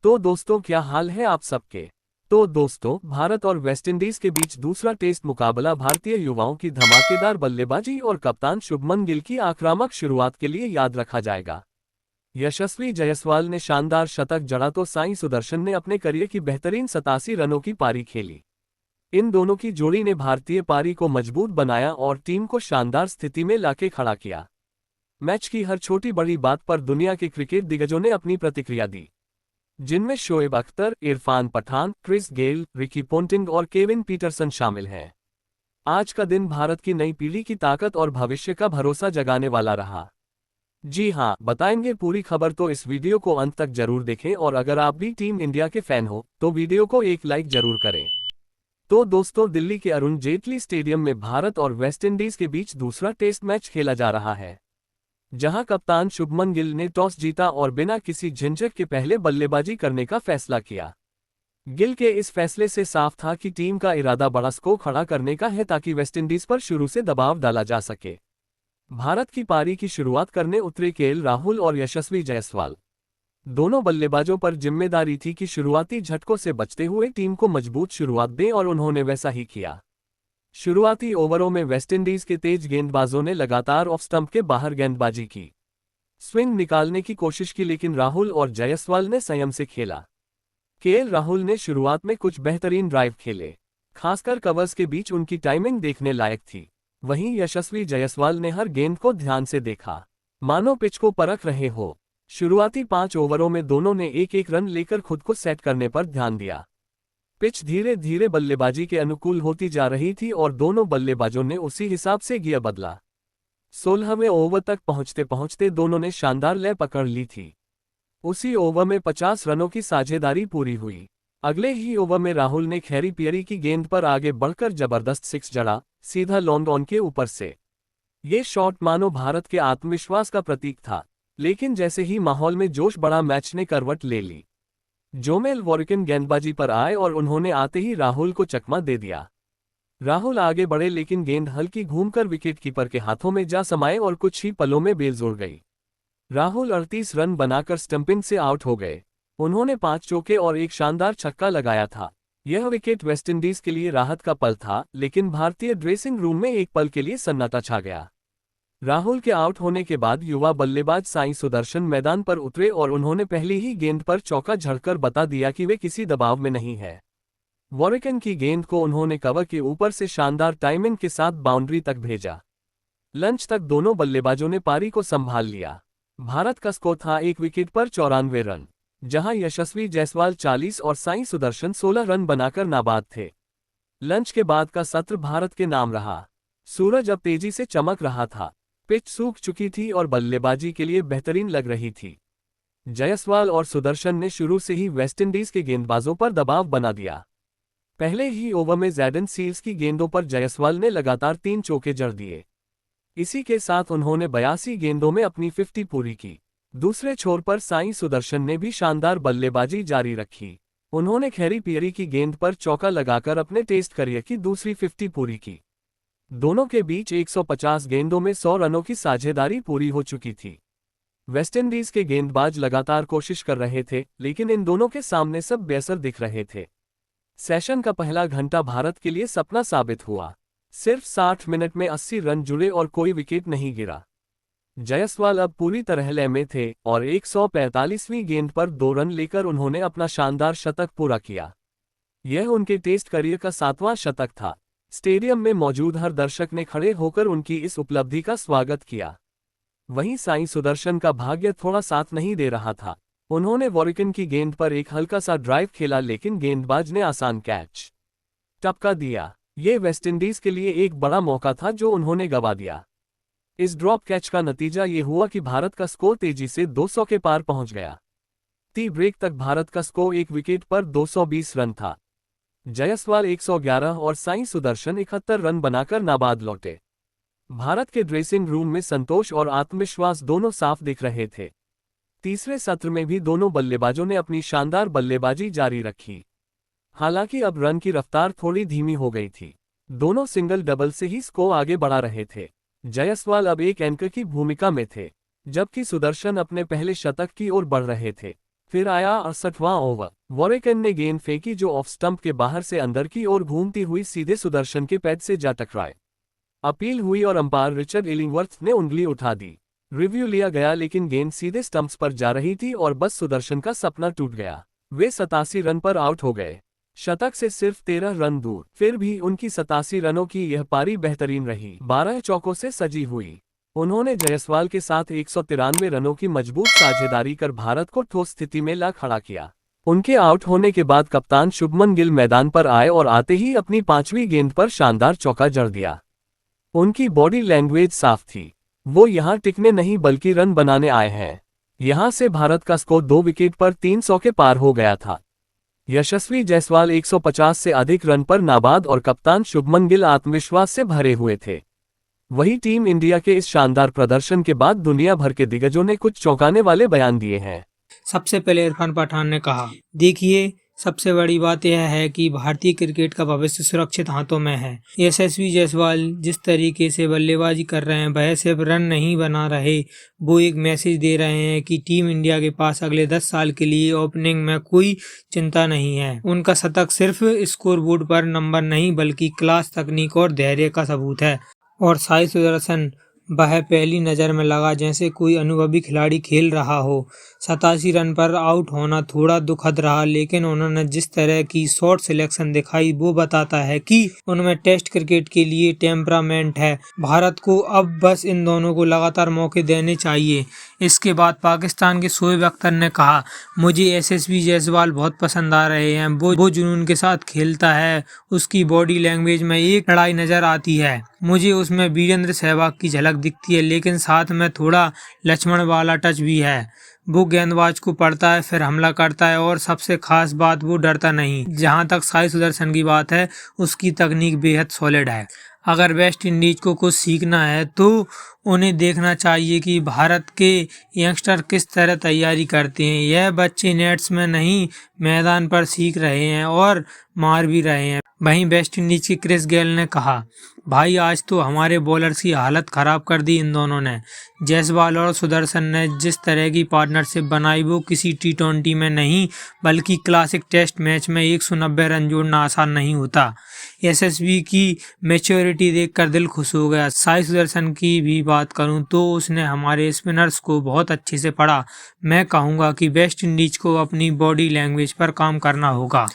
तो दोस्तों, क्या हाल है आप सबके। तो दोस्तों, भारत और वेस्टइंडीज के बीच दूसरा टेस्ट मुकाबला भारतीय युवाओं की धमाकेदार बल्लेबाजी और कप्तान शुभमन गिल की आक्रामक शुरुआत के लिए याद रखा जाएगा। यशस्वी जायसवाल ने शानदार शतक जड़ा तो साई सुदर्शन ने अपने करियर की बेहतरीन 87 रनों की पारी खेली। इन दोनों की जोड़ी ने भारतीय पारी को मजबूत बनाया और टीम को शानदार स्थिति में लाके खड़ा किया। मैच की हर छोटी बड़ी बात पर दुनिया के क्रिकेट दिग्गजों ने अपनी प्रतिक्रिया दी, जिनमें Shoaib Akhtar, Irfan Pathan, Chris Gayle, Ricky Ponting और केविन पीटरसन शामिल हैं। आज का दिन भारत की नई पीढ़ी की ताकत और भविष्य का भरोसा जगाने वाला रहा। जी हां, बताएंगे पूरी खबर, तो इस वीडियो को अंत तक जरूर देखें और अगर आप भी टीम इंडिया के फैन हो तो वीडियो को एक लाइक जरूर करें। तो दोस्तों, दिल्ली के अरुण जेटली स्टेडियम में भारत और वेस्टइंडीज के बीच दूसरा टेस्ट मैच खेला जा रहा है, जहां कप्तान शुभमन गिल ने टॉस जीता और बिना किसी झिझक के पहले बल्लेबाजी करने का फैसला किया। गिल के इस फैसले से साफ था कि टीम का इरादा बड़ा स्कोर खड़ा करने का है ताकि वेस्टइंडीज पर शुरू से दबाव डाला जा सके। भारत की पारी की शुरुआत करने उतरे केएल राहुल और यशस्वी जायसवाल। दोनों बल्लेबाजों पर जिम्मेदारी थी कि शुरुआती झटकों से बचते हुए टीम को मजबूत शुरुआत दें और उन्होंने वैसा ही किया। शुरुआती ओवरों में वेस्टइंडीज के तेज गेंदबाजों ने लगातार ऑफ स्टंप के बाहर गेंदबाजी की, स्विंग निकालने की कोशिश की, लेकिन राहुल और जायसवाल ने संयम से खेला। केएल राहुल ने शुरुआत में कुछ बेहतरीन ड्राइव खेले, खासकर कवर्स के बीच उनकी टाइमिंग देखने लायक थी। वहीं यशस्वी जायसवाल ने हर गेंद को ध्यान से देखा, मानो पिच को परख रहे हो। शुरुआती 5 ओवरों में दोनों ने एक एक रन लेकर खुद को सेट करने पर ध्यान दिया। पिच धीरे धीरे बल्लेबाजी के अनुकूल होती जा रही थी और दोनों बल्लेबाजों ने उसी हिसाब से गियर बदला। 16वें ओवर तक पहुंचते पहुंचते दोनों ने शानदार लय पकड़ ली थी। उसी ओवर में 50 रनों की साझेदारी पूरी हुई। अगले ही ओवर में राहुल ने खैरी पियरी की गेंद पर आगे बढ़कर जबरदस्त 6 जड़ा, सीधा लॉन्ग ऑन के ऊपर से। ये शॉट मानो भारत के आत्मविश्वास का प्रतीक था, लेकिन जैसे ही माहौल में जोश बढ़ा, मैच ने करवट ले ली। जोमेल वॉरिकन गेंदबाजी पर आए और उन्होंने आते ही राहुल को चकमा दे दिया। राहुल आगे बढ़े लेकिन गेंद हल्की घूमकर विकेटकीपर के हाथों में जा समाये और कुछ ही पलों में बेलजोड़ गई। राहुल 38 रन बनाकर स्टंपिंग से आउट हो गए। उन्होंने 5 चौके और एक शानदार छक्का लगाया था। यह विकेट वेस्टइंडीज के लिए राहत का पल था, लेकिन भारतीय ड्रेसिंग रूम में एक पल के लिए सन्नाटा छा गया। राहुल के आउट होने के बाद युवा बल्लेबाज साई सुदर्शन मैदान पर उतरे और उन्होंने पहली ही गेंद पर चौका झड़कर बता दिया कि वे किसी दबाव में नहीं है। वॉरिकन की गेंद को उन्होंने कवर के ऊपर से शानदार टाइमिंग के साथ बाउंड्री तक भेजा। लंच तक दोनों बल्लेबाजों ने पारी को संभाल लिया। भारत का स्कोर था 1 विकेट पर 94 रन, जहां यशस्वी जायसवाल 40 और साई सुदर्शन 16 रन बनाकर नाबाद थे। लंच के बाद का सत्र भारत के नाम रहा। सूरज अब तेजी से चमक रहा था, पिच सूख चुकी थी और बल्लेबाजी के लिए बेहतरीन लग रही थी। जायसवाल और सुदर्शन ने शुरू से ही वेस्टइंडीज के गेंदबाजों पर दबाव बना दिया। पहले ही ओवर में जैडन सील्स की गेंदों पर जायसवाल ने लगातार 3 चौके जड़ दिए। इसी के साथ उन्होंने 82 गेंदों में अपनी 50 पूरी की। दूसरे छोर पर साई सुदर्शन ने भी शानदार बल्लेबाजी जारी रखी। उन्होंने खैरी पियरी की गेंद पर चौका लगाकर अपने टेस्ट करियर की दूसरी 50 पूरी की। दोनों के बीच 150 गेंदों में 100 रनों की साझेदारी पूरी हो चुकी थी। वेस्टइंडीज के गेंदबाज लगातार कोशिश कर रहे थे, लेकिन इन दोनों के सामने सब बेअसर दिख रहे थे। सेशन का पहला घंटा भारत के लिए सपना साबित हुआ। सिर्फ 60 मिनट में 80 रन जुड़े और कोई विकेट नहीं गिरा। जायसवाल अब पूरी तरह लय में थे और 145वीं गेंद पर 2 रन लेकर उन्होंने अपना शानदार शतक पूरा किया। यह उनके टेस्ट करियर का 7वां शतक था। स्टेडियम में मौजूद हर दर्शक ने खड़े होकर उनकी इस उपलब्धि का स्वागत किया। वहीं साई सुदर्शन का भाग्य थोड़ा साथ नहीं दे रहा था। उन्होंने वॉरिकन की गेंद पर एक हल्का सा ड्राइव खेला, लेकिन गेंदबाज ने आसान कैच टपका दिया। ये वेस्टइंडीज के लिए एक बड़ा मौका था जो उन्होंने गंवा दिया। इस ड्रॉप कैच का नतीजा ये हुआ कि भारत का स्कोर तेजी से 200 के पार पहुंच गया। टी ब्रेक तक भारत का स्कोर 1 विकेट पर 220 रन था। जायसवाल 111 और साई सुदर्शन 71 रन बनाकर नाबाद लौटे। भारत के ड्रेसिंग रूम में संतोष और आत्मविश्वास दोनों साफ दिख रहे थे। तीसरे सत्र में भी दोनों बल्लेबाजों ने अपनी शानदार बल्लेबाजी जारी रखी। हालांकि अब रन की रफ्तार थोड़ी धीमी हो गई थी। दोनों सिंगल डबल से ही स्कोर आगे बढ़ा रहे थे। जायसवाल अब एक एंकर की भूमिका में थे, जबकि सुदर्शन अपने पहले शतक की ओर बढ़ रहे थे। फिर आया 68वां ओवर। वॉरेकन ने गेंद फेंकी जो ऑफ स्टंप के बाहर से अंदर की ओर घूमती हुई सीधे सुदर्शन के पैड से जा टकराए। अपील हुई और अंपायर रिचर्ड इलिंगवर्थ ने उंगली उठा दी। रिव्यू लिया गया लेकिन गेंद सीधे स्टंप्स पर जा रही थी और बस सुदर्शन का सपना टूट गया। वे 87 रन पर आउट हो गए, शतक से सिर्फ 13 रन दूर। फिर भी उनकी 87 रनों की यह पारी बेहतरीन रही, 12 चौकों से सजी हुई। उन्होंने जायसवाल के साथ 193 रनों की मजबूत साझेदारी कर भारत को ठोस स्थिति में ला खड़ा किया। उनके आउट होने के बाद कप्तान शुभमन गिल मैदान पर आए और आते ही अपनी 5वीं गेंद पर शानदार चौका जड़ दिया। उनकी बॉडी लैंग्वेज साफ थी, वो यहां टिकने नहीं बल्कि रन बनाने आए हैं। यहां से भारत का स्कोर 2 विकेट पर 300 के पार हो गया था। यशस्वी जायसवाल 150 से अधिक रन पर नाबाद और कप्तान शुभमन गिल आत्मविश्वास से भरे हुए थे। वही टीम इंडिया के इस शानदार प्रदर्शन के बाद दुनिया भर के दिग्गजों ने कुछ चौंकाने वाले बयान दिए हैं। सबसे पहले इरफान पठान ने कहा, देखिए सबसे बड़ी बात यह है कि भारतीय क्रिकेट का भविष्य सुरक्षित हाथों में है। यशस्वी जायसवाल जिस तरीके से बल्लेबाजी कर रहे हैं वह सिर्फ रन नहीं बना रहे, वो एक मैसेज दे रहे हैं कि टीम इंडिया के पास अगले 10 साल के लिए ओपनिंग में कोई चिंता नहीं है। उनका शतक सिर्फ स्कोरबोर्ड पर नंबर नहीं बल्कि क्लास, तकनीक और धैर्य का सबूत है। और साई सुदर्शन, वह पहली नज़र में लगा जैसे कोई अनुभवी खिलाड़ी खेल रहा हो। 87 रन पर आउट होना थोड़ा दुखद रहा, लेकिन उन्होंने जिस तरह की शॉट सिलेक्शन दिखाई वो बताता है कि उनमें टेस्ट क्रिकेट के लिए टेम्परामेंट है। भारत को अब बस इन दोनों को लगातार मौके देने चाहिए। इसके बाद पाकिस्तान के शोएब अख्तर ने कहा, मुझे यशस्वी जायसवाल बहुत पसंद आ रहे हैं। वो जुनून के साथ खेलता है, उसकी बॉडी लैंग्वेज में एक लड़ाई नजर आती है। मुझे उसमें वीरेंद्र सहवाग की झलक दिखती है, लेकिन साथ में थोड़ा लक्ष्मण वाला टच भी है। वो गेंदबाज को पढ़ता है, फिर हमला करता है और सबसे खास बात वो डरता नहीं। जहां तक साई सुदर्शन की बात है, उसकी तकनीक बेहद सॉलिड है। अगर वेस्ट इंडीज को कुछ सीखना है तो उन्हें देखना चाहिए कि भारत के यंगस्टर किस तरह तैयारी करते हैं। यह बच्चे नेट्स में नहीं मैदान पर सीख रहे हैं और मार भी रहे हैं। वहीं वेस्ट इंडीज के क्रिस गेल ने कहा, भाई आज तो हमारे बॉलर्स की हालत खराब कर दी इन दोनों ने। जायसवाल और सुदर्शन ने जिस तरह की पार्टनरशिप बनाई वो किसी T20 में नहीं बल्कि क्लासिक टेस्ट मैच में 190 रन जोड़ना आसान नहीं होता। यशस्वी की मैच्योरिटी देखकर दिल खुश हो गया। साई सुदर्शन की भी बात करूं तो उसने हमारे स्पिनर्स को बहुत अच्छे से पढ़ा। मैं कहूंगा कि वेस्ट इंडीज को अपनी बॉडी लैंग्वेज पर काम करना होगा,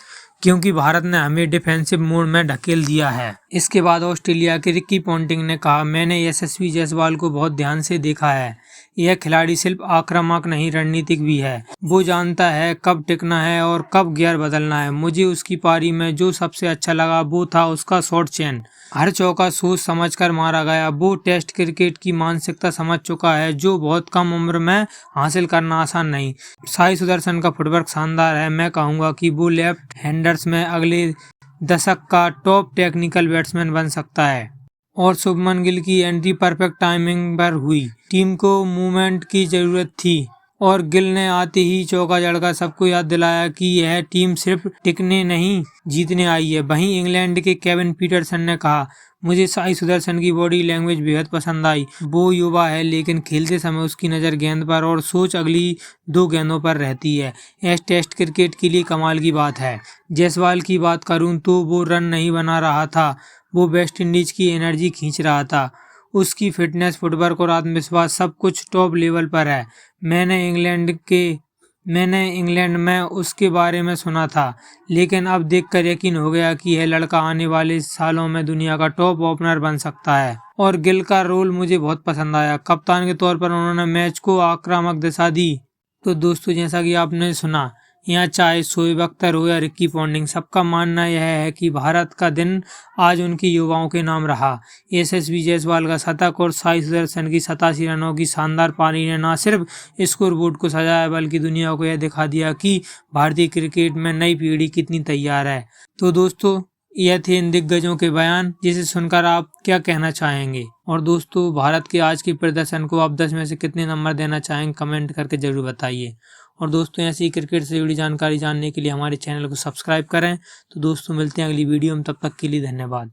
क्योंकि भारत ने हमें डिफेंसिव मोड में ढकेल दिया है। इसके बाद ऑस्ट्रेलिया के रिकी पॉन्टिंग ने कहा, मैंने यशस्वी जायसवाल को बहुत ध्यान से देखा है। यह खिलाड़ी सिर्फ आक्रामक नहीं रणनीतिक भी है। वो जानता है कब टिकना है और कब गियर बदलना है। मुझे उसकी पारी में जो सबसे अच्छा लगा वो था उसका शॉर्ट चेन। हर चौका सोच समझकर मारा गया। वो टेस्ट क्रिकेट की मानसिकता समझ चुका है जो बहुत कम उम्र में हासिल करना आसान नहीं। साई सुदर्शन का फुटवर्क शानदार है। मैं कहूँगा कि वो लेफ्ट हैंडर्स में अगले दशक का टॉप टेक्निकल बैट्समैन बन सकता है। और शुभमन गिल की एंट्री परफेक्ट टाइमिंग पर हुई। टीम को मूवमेंट की जरूरत थी और गिल ने आते ही चौका जड़कर सबको याद दिलाया कि यह टीम सिर्फ टिकने नहीं जीतने आई है। वहीं इंग्लैंड के केविन पीटरसन ने कहा, मुझे साई सुदर्शन की बॉडी लैंग्वेज बेहद पसंद आई। वो युवा है लेकिन खेलते समय उसकी नज़र गेंद पर और सोच अगली 2 गेंदों पर रहती है। यह टेस्ट क्रिकेट के लिए कमाल की बात है। जायसवाल की बात करूं तो वो रन नहीं बना रहा था, वो वेस्ट इंडीज की एनर्जी खींच रहा था। उसकी फिटनेस, फुटवर्क और आत्मविश्वास सब कुछ टॉप लेवल पर है। मैंने इंग्लैंड में उसके बारे में सुना था, लेकिन अब देखकर यकीन हो गया कि यह लड़का आने वाले सालों में दुनिया का टॉप ओपनर बन सकता है। और गिल का रोल मुझे बहुत पसंद आया। कप्तान के तौर पर उन्होंने मैच को आक्रामक दिशा दी। तो दोस्तों, जैसा कि आपने सुना, यहाँ चाहे शोएब अख्तर हो या रिकी पॉन्टिंग, सबका मानना यह है कि भारत का दिन आज उनके युवाओं के नाम रहा। यशस्वी जायसवाल का शतक और साई सुदर्शन की 87 रनों की शानदार पारी ने न सिर्फ स्कोरबोर्ड को सजाया बल्कि दुनिया को यह दिखा दिया कि भारतीय क्रिकेट में नई पीढ़ी कितनी तैयार है। तो दोस्तों, यह थे इन दिग्गजों के बयान, जिसे सुनकर आप क्या कहना चाहेंगे। और दोस्तों, भारत के आज के प्रदर्शन को आप 10 में से कितने नंबर देना चाहेंगे कमेंट करके जरूर बताइए। और दोस्तों, ऐसी क्रिकेट से जुड़ी जानकारी जानने के लिए हमारे चैनल को सब्सक्राइब करें। तो दोस्तों, मिलते हैं अगली वीडियो में, तब तक के लिए धन्यवाद।